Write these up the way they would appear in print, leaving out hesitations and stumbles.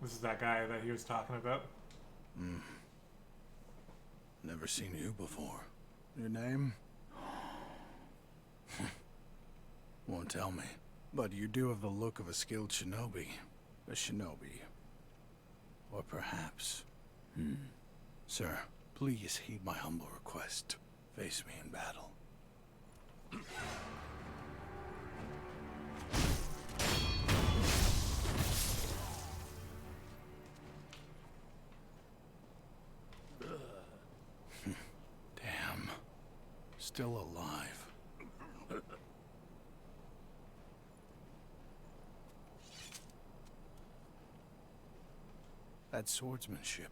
This is that guy that he was talking about. Never seen you before. Your name? Won't tell me. But you do have the look of a skilled shinobi. A shinobi. Or perhaps... Sir, please heed my humble request. Face me in battle. Damn. Still alive. That swordsmanship.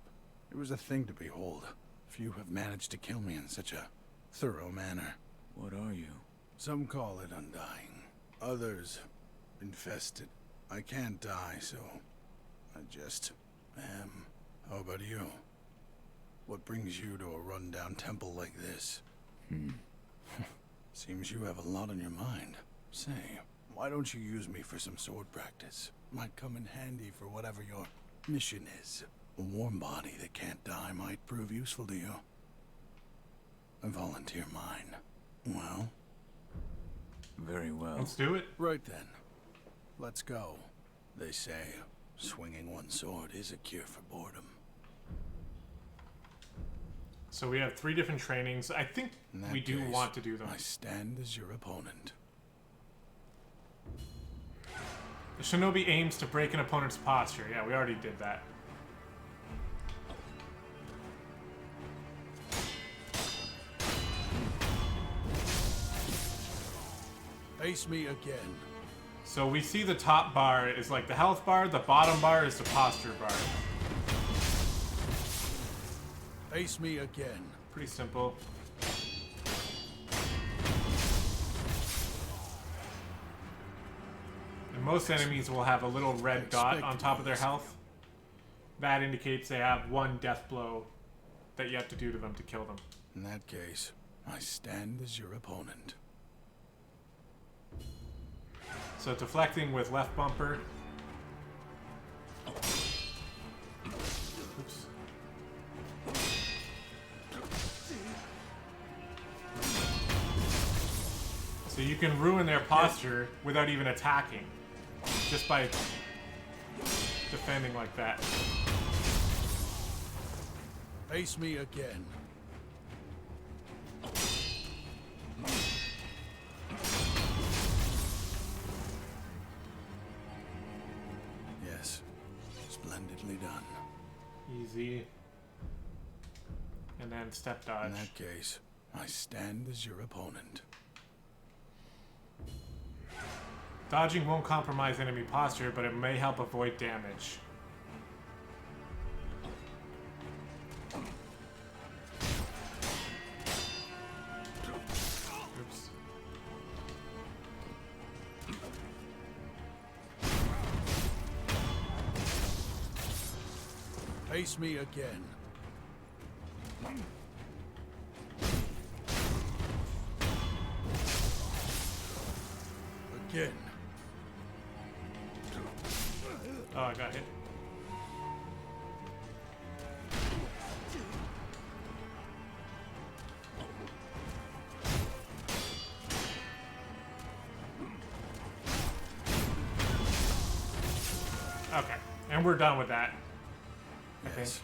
It was a thing to behold. Few have managed to kill me in such a thorough manner. What are you? Some call it undying. Others, infested. I can't die, so I just am. How about you? What brings you to a rundown temple like this? Seems you have a lot on your mind. Say, why don't you use me for some sword practice? Might come in handy for whatever your mission is. A warm body that can't die might prove useful to you. I volunteer mine. Well? Very well. Let's do it. Right then. Let's go. They say, swinging one sword is a cure for boredom. So we have 3 different trainings. I think we do want to do them. I stand as your opponent. The shinobi aims to break an opponent's posture. Yeah, we already did that. Face me again. So we see the top bar is like the health bar, the bottom bar is the posture bar. Face me again. Pretty simple. And most enemies will have a little red dot on top of their health. That indicates they have 1 death blow that you have to do to them to kill them. In that case, I stand as your opponent. So deflecting with left bumper. Oops. So you can ruin their posture without even attacking, just by defending like that. Face me again. Yes, splendidly done. Easy. And then step dodge. In that case, I stand as your opponent. Dodging won't compromise enemy posture, but it may help avoid damage. Oops. Face me again. Again. Oh, I got hit. Okay, and we're done with that. Yes,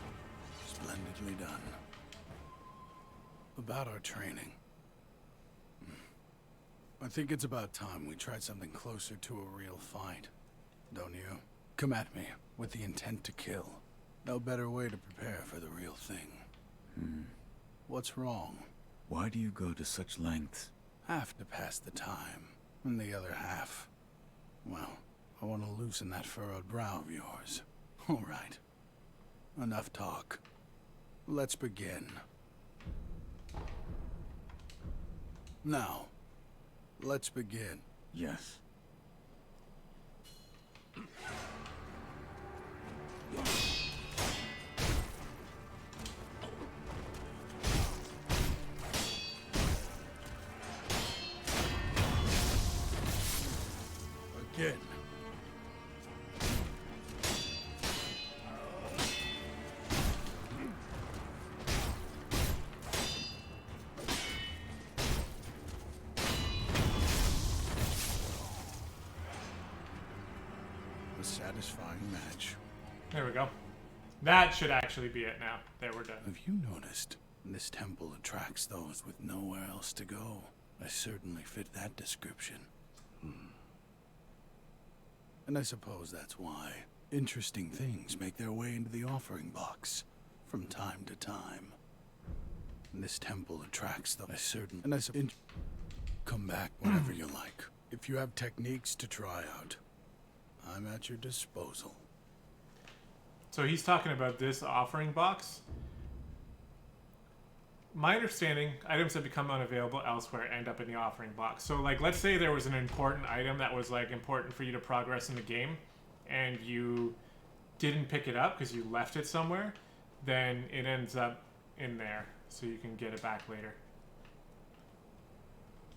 splendidly done. About our training. I think it's about time we tried something closer to a real fight. Don't you? Come at me with the intent to kill. No better way to prepare for the real thing. What's wrong? Why do you go to such lengths? Half to pass the time, and the other half, well, I want to loosen that furrowed brow of yours. All right. Enough talk. Let's begin. Now, let's begin. Yes. Again. satisfying match. There we go. That should actually be it now. There, we're done. Have you noticed? This temple attracts those with nowhere else to go. I certainly fit that description. And I suppose that's why interesting things make their way into the offering box from time to time. This temple attracts them. Come back whenever you like. If you have techniques to try out, I'm at your disposal. So he's talking about this offering box. My understanding, items that become unavailable elsewhere end up in the offering box. So, like, let's say there was an important item that was, like, important for you to progress in the game, and you didn't pick it up because you left it somewhere, then it ends up in there, so you can get it back later.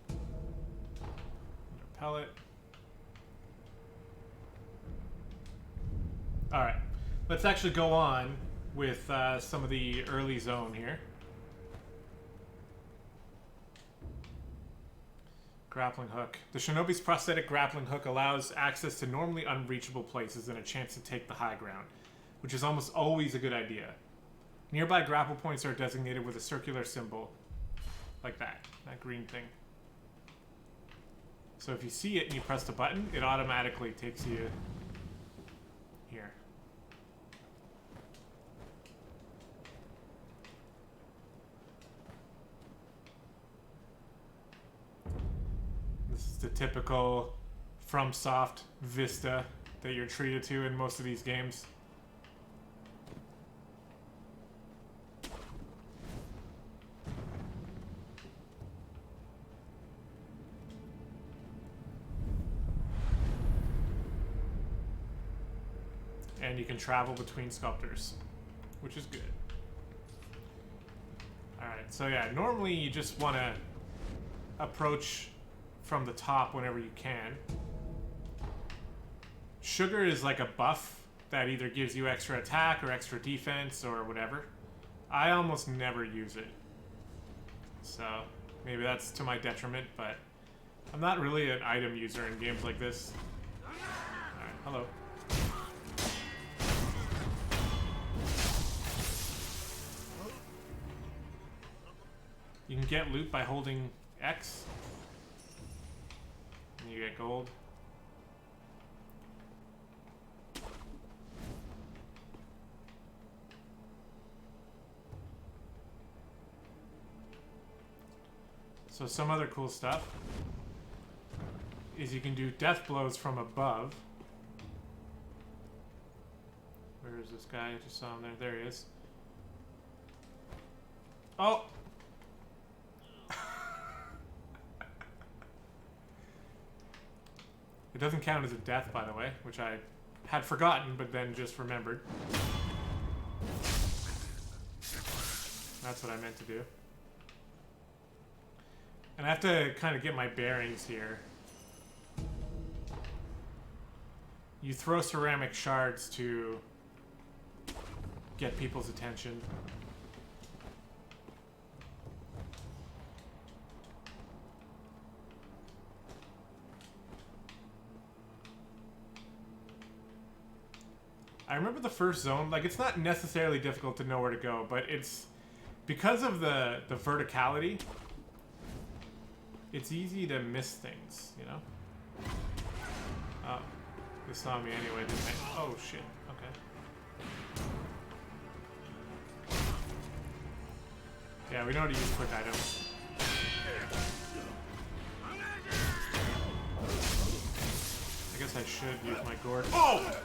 Another pellet. Alright, let's actually go on with some of the early zone here. Grappling hook. The shinobi's prosthetic grappling hook allows access to normally unreachable places and a chance to take the high ground, which is almost always a good idea. Nearby grapple points are designated with a circular symbol, like that green thing. So if you see it and you press the button, it automatically takes you here. This is the typical FromSoft vista that you're treated to in most of these games. And you can travel between sculptors, which is good. Alright, so yeah, normally you just want to approach from the top whenever you can. Sugar is like a buff that either gives you extra attack or extra defense or whatever. I almost never use it. So maybe that's to my detriment, but I'm not really an item user in games like this. Alright, hello. You can get loot by holding X. And you get gold. So some other cool stuff is you can do death blows from above. Where is this guy? I just saw him there. There he is. Oh! It doesn't count as a death, by the way, which I had forgotten, but then just remembered. That's what I meant to do. And I have to kind of get my bearings here. You throw ceramic shards to get people's attention. I remember the first zone, like, it's not necessarily difficult to know where to go, but it's because of the verticality, it's easy to miss things, you know? Oh, they saw me anyway, didn't they? Oh, shit. Okay. Yeah, we know how to use quick items. I guess I should use my gourd. Oh!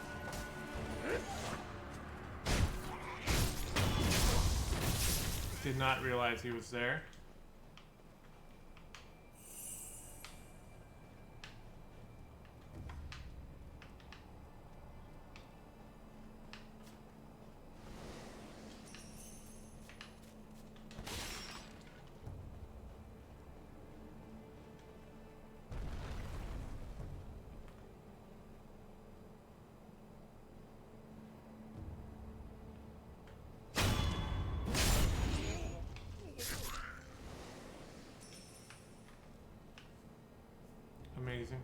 Did not realize he was there. Amazing.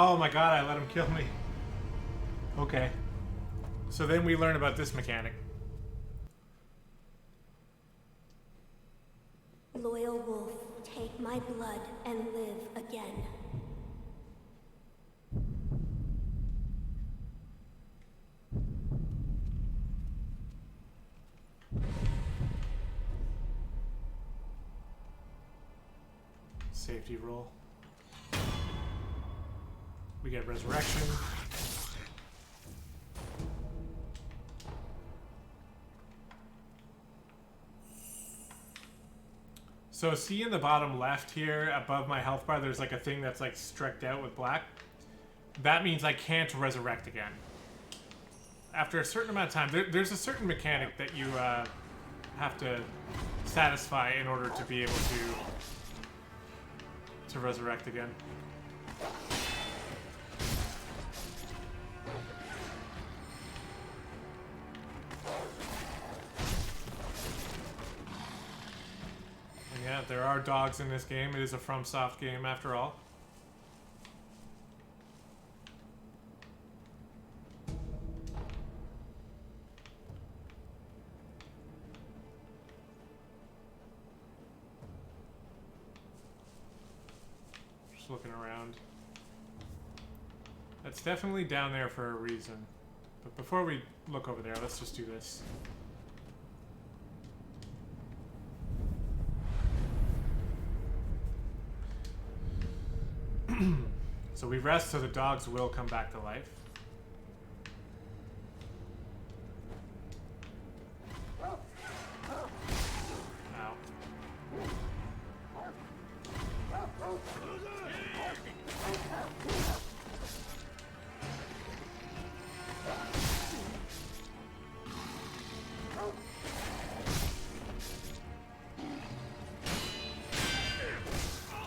Oh my god, I let him kill me. Okay. So then we learn about this mechanic. Loyal wolf, take my blood and live again. Safety roll. We get resurrection. So see in the bottom left here, above my health bar, there's like a thing that's like streaked out with black. That means I can't resurrect again. After a certain amount of time, there's a certain mechanic that you have to satisfy in order to be able to resurrect again. And yeah, there are dogs in this game. It is a FromSoft game after all. Looking around. That's definitely down there for a reason. But before we look over there, let's just do this. So we rest so the dogs will come back to life. Ow.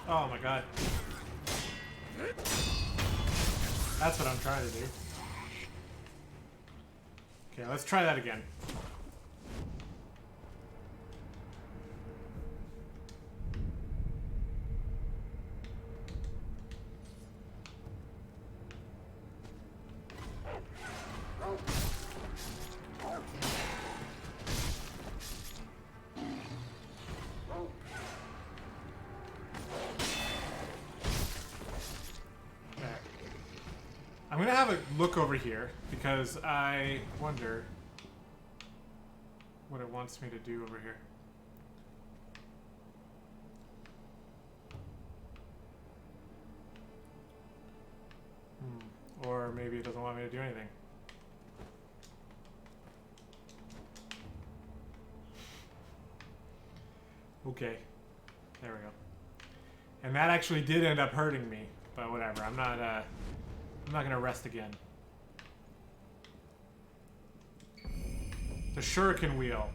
Oh my god. That's what I'm trying to do. Okay, let's try that again. I'm gonna have a look over here because I wonder what it wants me to do over here. Or maybe it doesn't want me to do anything. Okay, there we go. And that actually did end up hurting me, but whatever. I'm not gonna rest again. The Shuriken Wheel.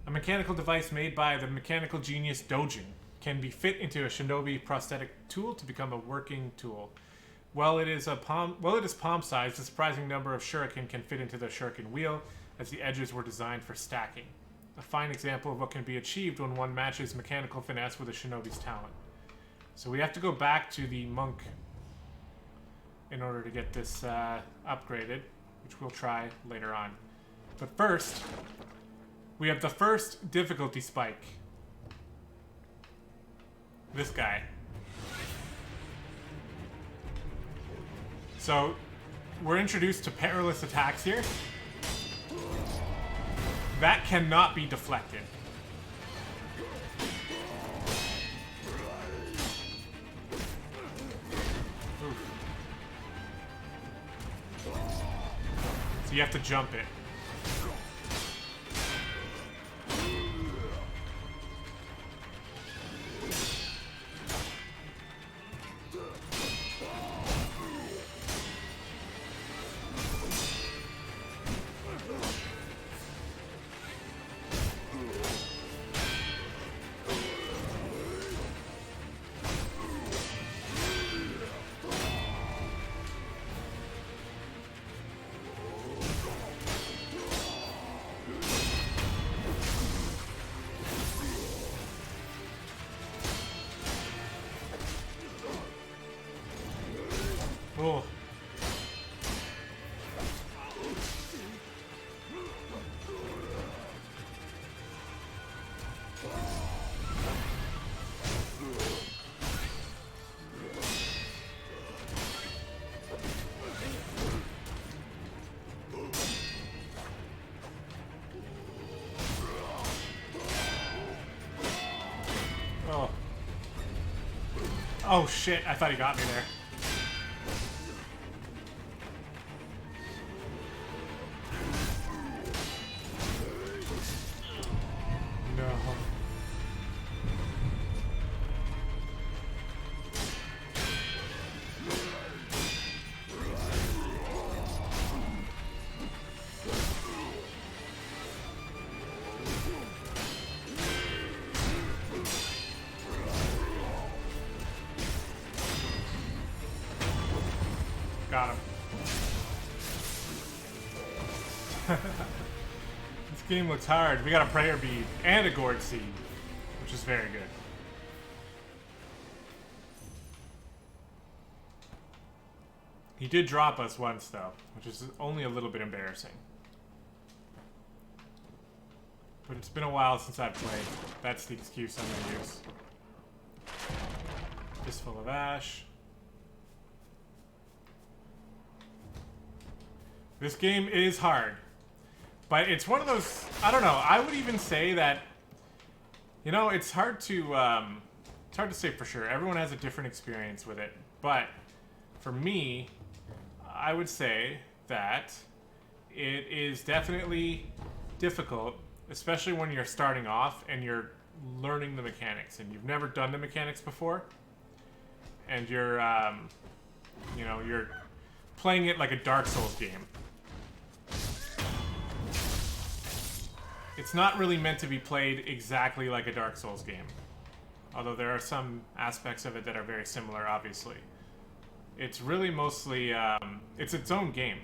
A mechanical device made by the mechanical genius Dojin can be fit into a shinobi prosthetic tool to become a working tool. While it is palm-sized, a surprising number of shuriken can fit into the Shuriken Wheel, as the edges were designed for stacking. A fine example of what can be achieved when one matches mechanical finesse with a shinobi's talent. So we have to go back to the monk in order to get this upgraded, which we'll try later on. But first, we have the first difficulty spike. This guy. So, we're introduced to perilous attacks here. That cannot be deflected. So you have to jump it. Oh shit, I thought he got me there. No. Got him. This game looks hard. We got a prayer bead and a gourd seed, which is very good. He did drop us once though, which is only a little bit embarrassing. But it's been a while since I've played. That's the excuse I'm gonna use. Fistful of ash. This game is hard, but it's one of those, I don't know, I would even say that, you know, it's hard to say for sure. Everyone has a different experience with it, but for me, I would say that it is definitely difficult, especially when you're starting off and you're learning the mechanics and you've never done the mechanics before, and you're, you know, you're playing it like a Dark Souls game. It's not really meant to be played exactly like a Dark Souls game. Although there are some aspects of it that are very similar, obviously. It's really mostly, it's its own game.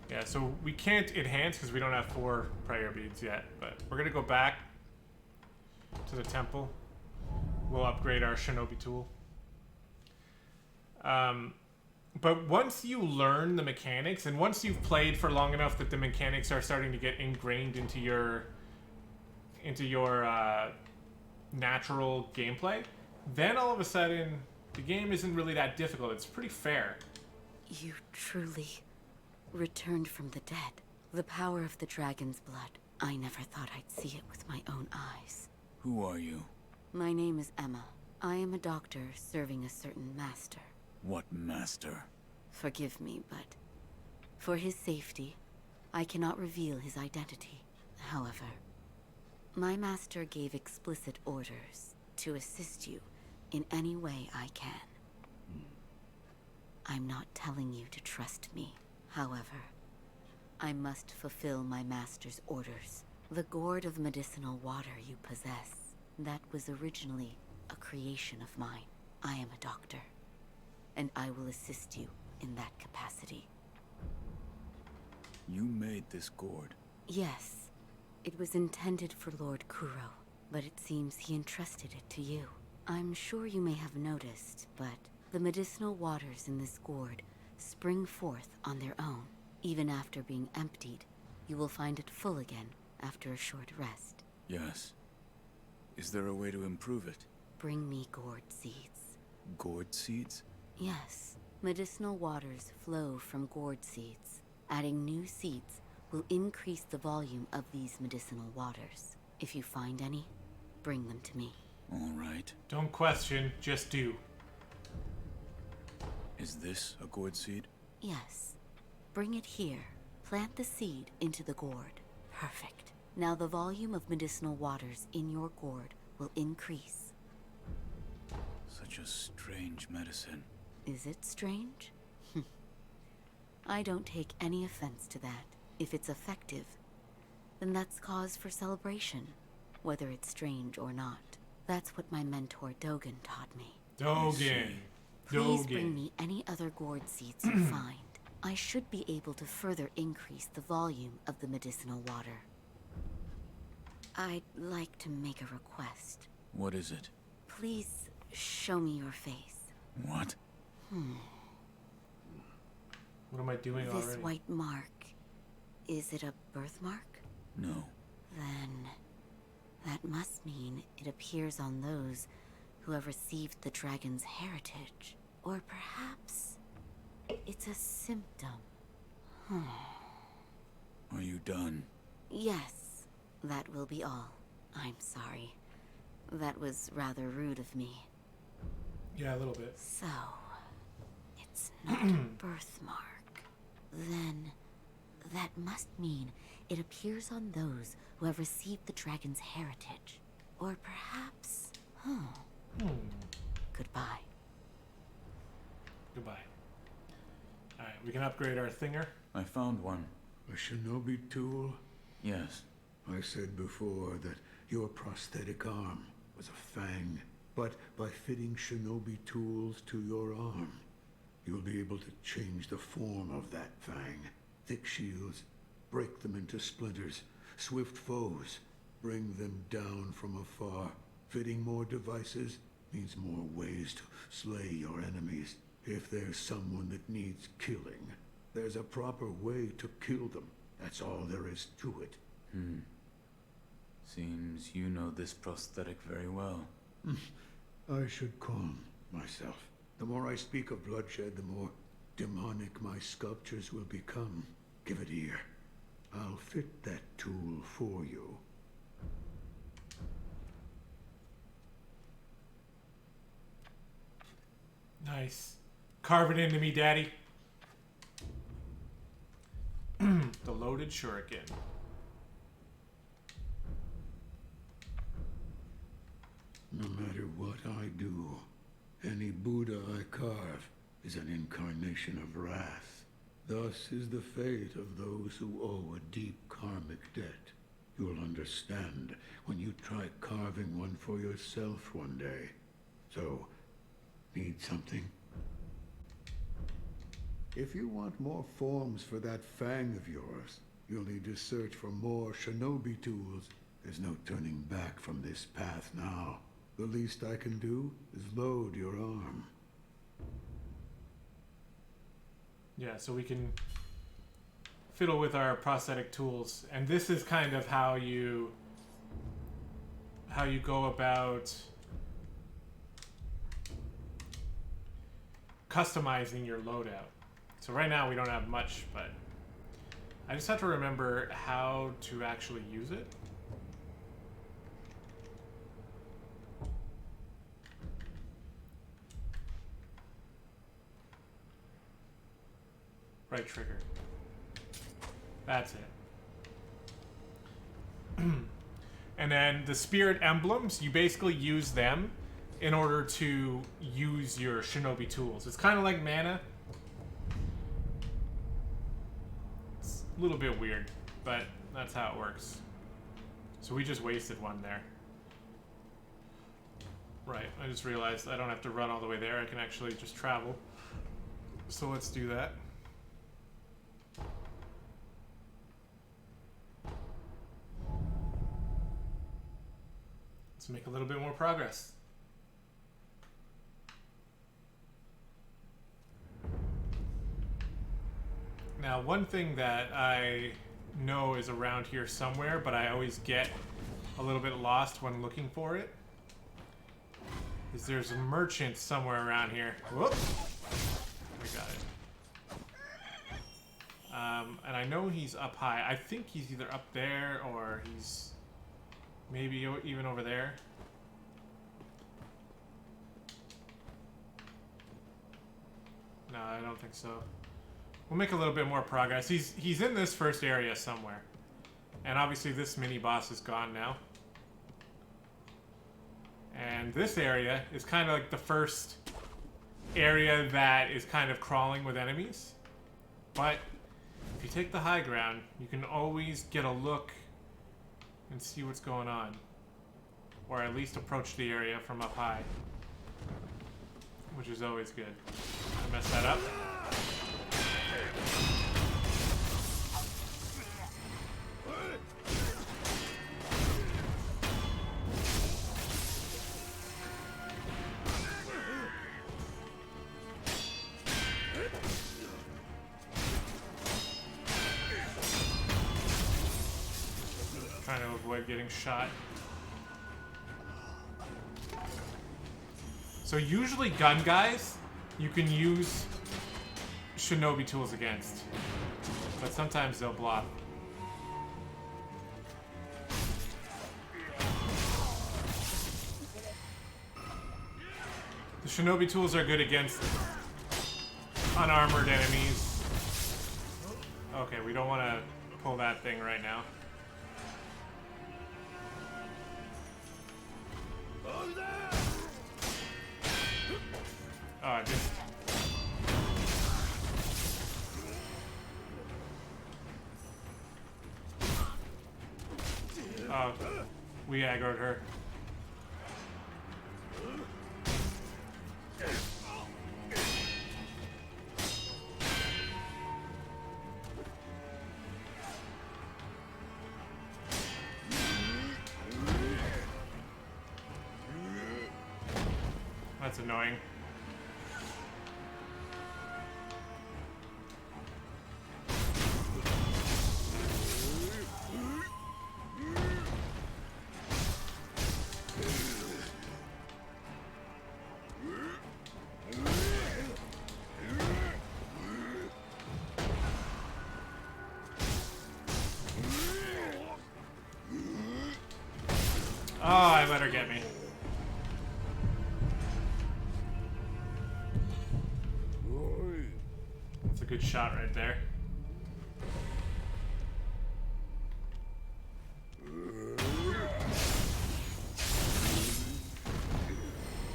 Yeah, so we can't enhance because we don't have 4 prayer beads yet. But we're going to go back to the temple. We'll upgrade our shinobi tool. But once you learn the mechanics, and once you've played for long enough that the mechanics are starting to get ingrained into your natural gameplay, then all of a sudden the game isn't really that difficult. It's pretty fair. You truly returned from the dead. The power of the dragon's blood. I never thought I'd see it with my own eyes. Who are you? My name is Emma. I am a doctor serving a certain master. What master? Forgive me, but for his safety, I cannot reveal his identity. However, my master gave explicit orders to assist you in any way I can. I'm not telling you to trust me. However, I must fulfill my master's orders. The gourd of medicinal water you possess, that was originally a creation of mine. I am a doctor, and I will assist you in that capacity. You made this gourd. Yes, it was intended for Lord Kuro, but it seems he entrusted it to you. I'm sure you may have noticed, but the medicinal waters in this gourd spring forth on their own. Even after being emptied, you will find it full again after a short rest. Yes. Is there a way to improve it? Bring me gourd seeds. Gourd seeds? Yes. Medicinal waters flow from gourd seeds. Adding new seeds will increase the volume of these medicinal waters. If you find any, bring them to me. All right. Don't question, just do. Is this a gourd seed? Yes. Bring it here. Plant the seed into the gourd. Perfect. Now the volume of medicinal waters in your gourd will increase. Such a strange medicine. Is it strange? I don't take any offense to that. If it's effective, then that's cause for celebration, whether it's strange or not. That's what my mentor Dogen taught me. Dogen. Please bring me any other gourd seeds you find. I should be able to further increase the volume of the medicinal water. I'd like to make a request. What is it? Please show me your face. What? What am I doing This already? white mark, is it a birthmark? No. Then that must mean it appears on those who have received the dragon's heritage. Or perhaps it's a symptom. Are you done? Yes, that will be all. I'm sorry. That was rather rude of me. Yeah, a little bit. So, it's not a birthmark. Then, that must mean it appears on those who have received the dragon's heritage. Or perhaps... Goodbye. Goodbye. Alright, we can upgrade our thinger. I found one. A shinobi tool? Yes. I said before that your prosthetic arm was a fang. But by fitting shinobi tools to your arm, you'll be able to change the form of that fang. Thick shields, break them into splinters. Swift foes, bring them down from afar. Fitting more devices means more ways to slay your enemies. If there's someone that needs killing, there's a proper way to kill them. That's all there is to it. Seems you know this prosthetic very well. I should calm myself. The more I speak of bloodshed, the more demonic my sculptures will become. Give it ear. I'll fit that tool for you. Nice. Carve it into me, Daddy. The loaded shuriken. No matter what I do, any Buddha I carve is an incarnation of wrath. Thus is the fate of those who owe a deep karmic debt. You'll understand when you try carving one for yourself one day. So, need something? If you want more forms for that fang of yours, you'll need to search for more shinobi tools. There's no turning back from this path now. The least I can do is load your arm. Yeah, so we can fiddle with our prosthetic tools, and this is kind of how you go about customizing your loadout. So right now we don't have much, but I just have to remember how to actually use it. Right trigger. That's it. And then the spirit emblems, you basically use them in order to use your shinobi tools. It's kind of like mana. It's a little bit weird, but that's how it works. So we just wasted one there. Right, I just realized I don't have to run all the way there. I can actually just travel. So let's do that. Let's make a little bit more progress. Now, one thing that I know is around here somewhere, but I always get a little bit lost when looking for it, is there's a merchant somewhere around here. Whoop! We got it. And I know he's up high. I think he's either up there or he's maybe even over there. No, I don't think so. We'll make a little bit more progress. He's in this first area somewhere. And obviously this mini boss is gone now. And this area is kind of like the first area that is kind of crawling with enemies. But if you take the high ground, you can always get a look and see what's going on. Or at least approach the area from up high. Which is always good. I messed that up. Trying to avoid getting shot. So usually gun guys, you can use shinobi tools against, but sometimes they'll block. The shinobi tools are good against unarmored enemies. Okay, we don't want to pull that thing right now. Oh, just... Oh, we aggroed her. That's annoying. Oh, I let her get me. That's a good shot right there.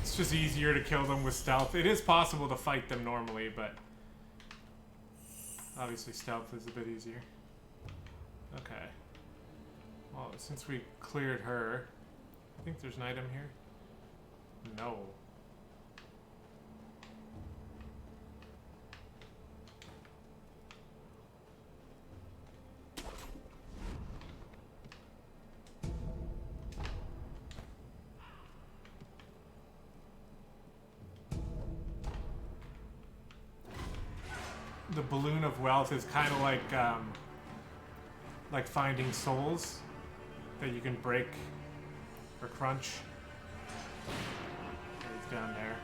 It's just easier to kill them with stealth. It is possible to fight them normally, but obviously stealth is a bit easier. Okay. Well, since we cleared her, I think there's an item here. No. The balloon of wealth is kind of like finding souls that you can break or crunch. It's down there.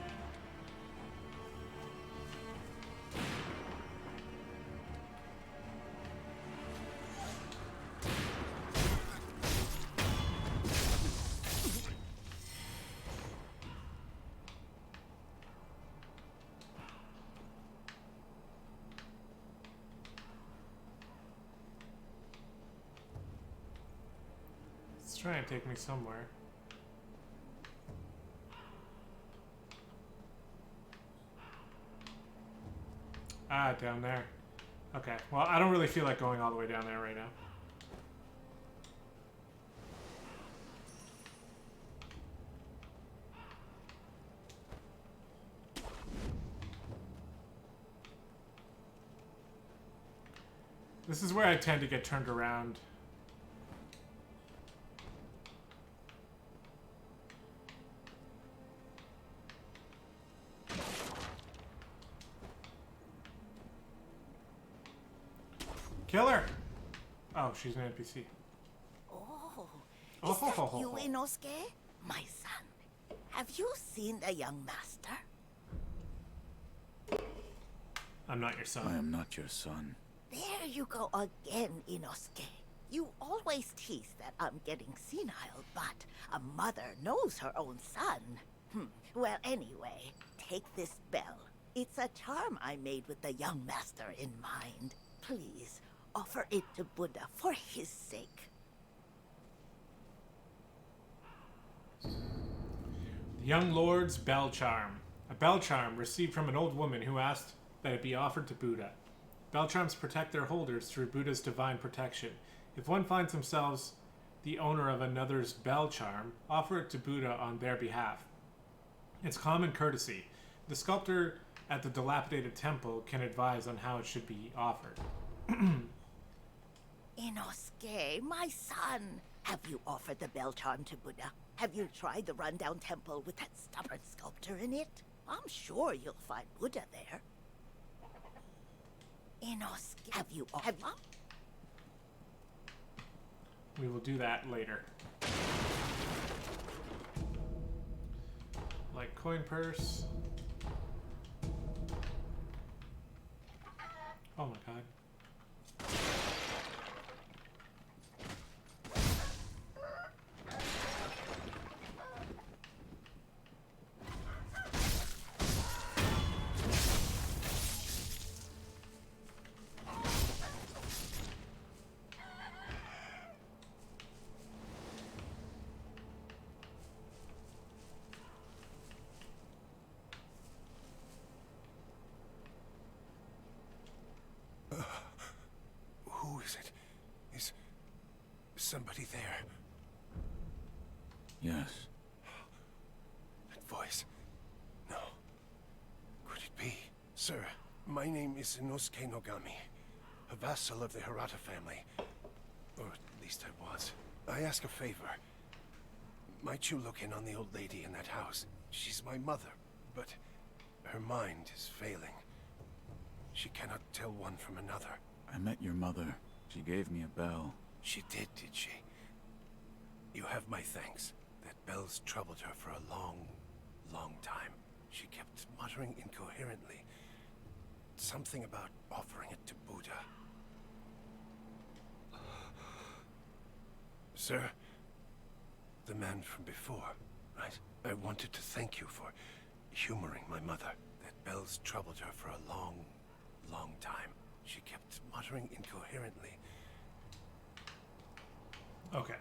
It's trying to take me somewhere. Ah, down there. Okay, well, I don't really feel like going all the way down there right now. This is where I tend to get turned around. Kill her! Oh, she's an NPC. Oh, Oh, is ho, that ho, ho, you, ho. Inosuke? My son, have you seen the young master? I'm not your I son. am not your son. There you go again, Inosuke. You always tease that I'm getting senile, but a mother knows her own son. Well, anyway, take this bell. It's a charm I made with the young master in mind. Please, offer it to Buddha for his sake. The young lord's bell charm. A bell charm received from an old woman who asked that it be offered to Buddha. Bell charms protect their holders through Buddha's divine protection. If one finds themselves the owner of another's bell charm, offer it to Buddha on their behalf. It's common courtesy. The sculptor at the dilapidated temple can advise on how it should be offered. Inosuke, my son, have you offered the bell charm to Buddha? Have you tried the rundown temple with that stubborn sculptor in it? I'm sure you'll find Buddha there. Inosuke, have you offered? We will do that later. Like coin purse. Oh my god. is it? Is somebody there? Yes. That voice. No. Could it be? Sir, my name is Inosuke Nogami, a vassal of the Hirata family. Or at least I was. I ask a favor. Might you look in on the old lady in that house? She's my mother, but her mind is failing. She cannot tell one from another. I met your mother. She gave me a bell. She did she? You have my thanks. That bell's troubled her for a long, long time. She kept muttering incoherently. Something about offering it to Buddha. Sir, the man from before, right? I wanted to thank you for humoring my mother. That bell's troubled her for a long, long time. She kept muttering incoherently. Okay.